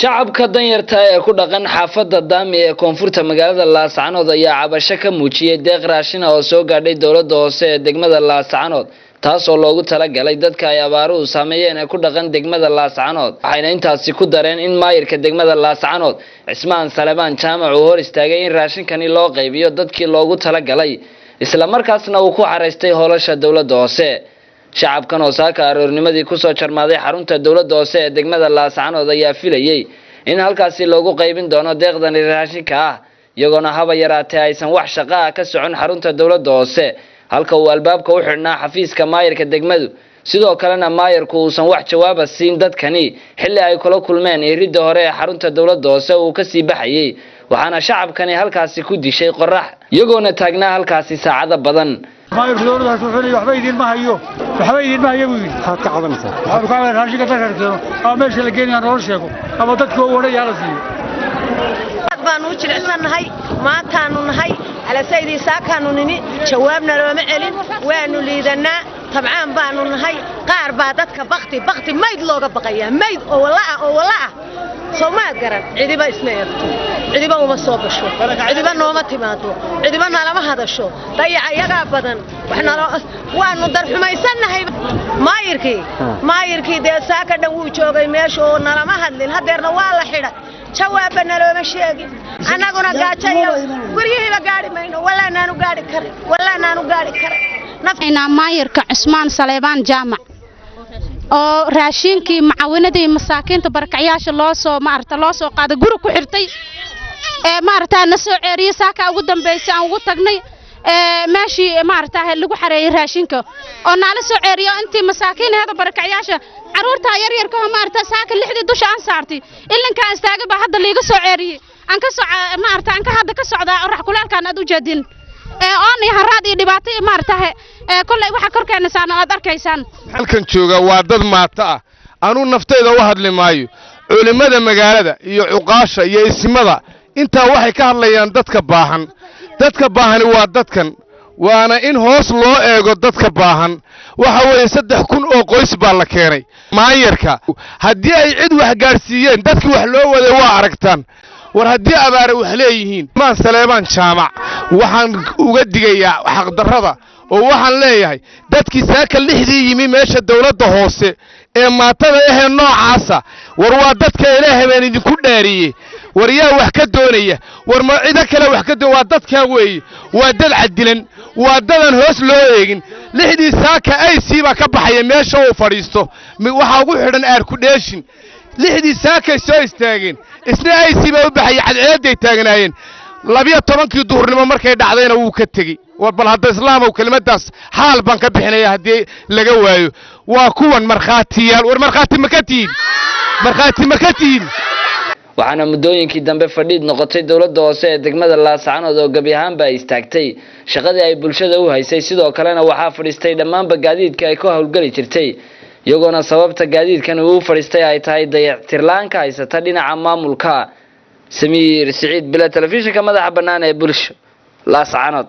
shacabka danyarta ee ku dhaqan xaafadda Daami ee koonfurta magaalada Laascaanood ayaa cabasho ka muujiyay deeq raashin oo soo gaadhay dawladda hoose ee degmada Laascaanood taas oo loogu talagalay dadka ay abaaruhu saameeyeen ee ku dhaqan degmada Laascaanood waxayna intaasi ku dareen in maayirka degmada Laascaanood Cismaan Salebaan Jaamac uu hor istaagay in raashinkani loo qaybiyo dadkii loogu talagalay isla markaasna uu ku xareystay howlasha dawladda hoose shacabkan oo saaka aroornimadii ku soo jarmaaday xarunta dawladda hoose ee degmada Laascaanood ayaa filayay in halkaasi loogu qaybin doono deeqdan raashinka ah iyagoona haba yaraatee aysan wax shaqo ah ka socon xarunta dawladda hoose halka uu albaabka u xidhnaa xafiiska maayirka degmadu sidoo kalena maayirku uusan wax jawaab siin dadkani xilli ay kula kulmeen iridda hore ee xarunta dawladda hoose uu ka sii baxayay waxaana shacabkani halkaasi ku dishay qorax iyagoona taagnaa halkaasi saacado badan maayir dawladda wuxuu waxba idin ma hayo wiil ha ka cabanaysa waxa ka cabanaysa raashinka tarkeeno ama meesha la geeyay aan sheego ama dadku oo wareey hala siiyo baan u jilicsanahay maantaanu nahay ala saydii saakaanu nini jawaabna looma celin waanu liidanaa tabcaan baanu nahay qaar baa dadka baqti mayd looga baqayaa mayd oo walaa Soomaad garan cidiba isma yarto cidiba uma soo basho cidiba nooma timaado cidiba nalama hadasho dayacayaga badan waxna waanu dar xumaysanahay maayirkii de saaka dhan uu joogay meesha oo nalama hadlin hadeerna waa la xidhay jawaabna looma sheegin anaguna gaajayo guriyihiiba gaari mayno walaanaanu gaari kar nafayna maayirka Cismaan Salebaan Jaamac oo raashinkii macaawinadii masaakiinta barakacayaasha loo soo qaaday guri ku xirtay na soo ceeriyo saaka ugu dambeysay aan ugu tagnay meeshii lagu xareeyay raashinka oo naala soo ceeriyo intii masaakiinada barakacayaasha caruurta yaryarka oo saaka lixdii dusha aan saartay ilinka istaagay baa hadda liiga soo ceeriyay aan ka soo aan ka hadda ka socdaa orax kulaalkan aad u jeedin oon haraad iyo dhibaato kulay waxa korkeena saan aad arkaysaan halkan jooga waa dad maata ah anu naftayda u hadli maayo culimada magaalada iyo cuqaasha iyo ismada inta waxay ka hadlayaan dadka baahan waa dadkan waana in hoos loo eego dadka baahan waxa weeye 3,000 oo qoys baa la keenay maayirka hadii ay cid wax gaarsiiyeen dadkii wax loo waday waa aragtaan war hadii abaare wax leeyihiin maan Salebaan Jaamac waxaan uga digayaa xaq darrada oo waxaan leeyahay dadkii saaka lixdii yimi meesha dawladda hoose ee maatada ah noocaasa war waa dadka Ilaahay baan idinku dhaariyay war yaa wax ka doonaya war ma cid kale wax ka doon waa dadka weey waa dad cadilan waa dadan hoos loo eegin lixdii saaka ay siiba ka baxay meesha uu fadhiisto waxa ugu xidhan aar ku dheeshin lixdii saaka soo istaageen isna ay siiba u baxay cadceeday taagnaayeen 12 duhurnimo markay dhacdayna wuu ka tagay bal hadda islaam oo kelmadaas xaal baan ka bixinaya hadii laga waayo waa kuwan markhaatiyaal war markhaati ma ka tiin waxaana muddooyinkii dambe fadhiid noqotay dawladda hoose ee degmada Laascaanood oo gabi ahaanba istaagtay shaqadii ay bulshada u haysay sidoo kalena waxaa fadhiistay dhammaanba gaadiidka ay ku hawlgali jirtay iyagoona sababta gaadiidkan uu fadhiistay ay tahay dayactirlaanka haysata dhinaca maamulka Samiir Saciid bila telefishinka madaxa bannaan ee bulsho Laascaanood.